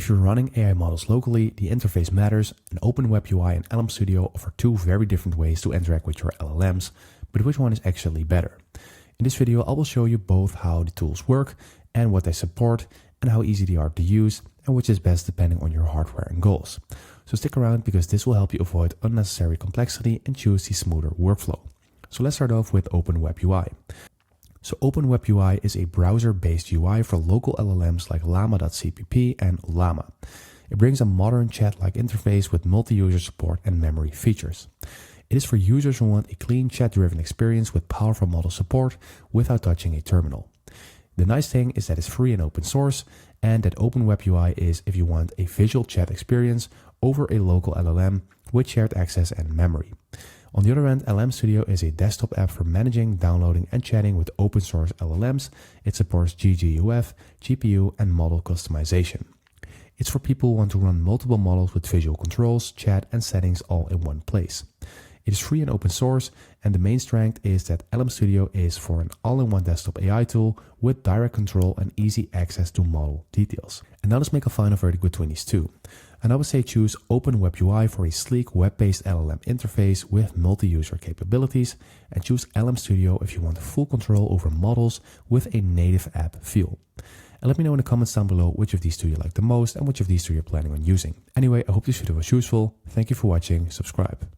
If you're running AI models locally, the interface matters, and Open WebUI and LM Studio offer two very different ways to interact with your LLMs, but which one is actually better? In this video, I will show you both how the tools work and what they support, and how easy they are to use, and which is best depending on your hardware and goals. So stick around because this will help you avoid unnecessary complexity and choose the smoother workflow. So let's start off with Open WebUI. So Open WebUI is a browser-based UI for local LLMs like llama.cpp and Llama. It brings a modern chat-like interface with multi-user support and memory features. It is for users who want a clean chat-driven experience with powerful model support without touching a terminal. The nice thing is that it's free and open source, and that Open WebUI is if you want a visual chat experience over a local LLM with shared access and memory. On the other hand, LLM Studio is a desktop app for managing, downloading, and chatting with open source LLMs. It supports GGUF, GPU, and model customization. It's for people who want to run multiple models with visual controls, chat, and settings all in one place. It is free and open source, and the main strength is that LLM Studio is for an all-in-one desktop AI tool with direct control and easy access to model details. And now let's make a final verdict between these two. And I would say choose Open WebUI for a sleek web-based LLM interface with multi-user capabilities, and choose LLM Studio if you want full control over models with a native app feel. And let me know in the comments down below which of these two you like the most and which of these two you're planning on using. Anyway, I hope this video was useful. Thank you for watching. Subscribe.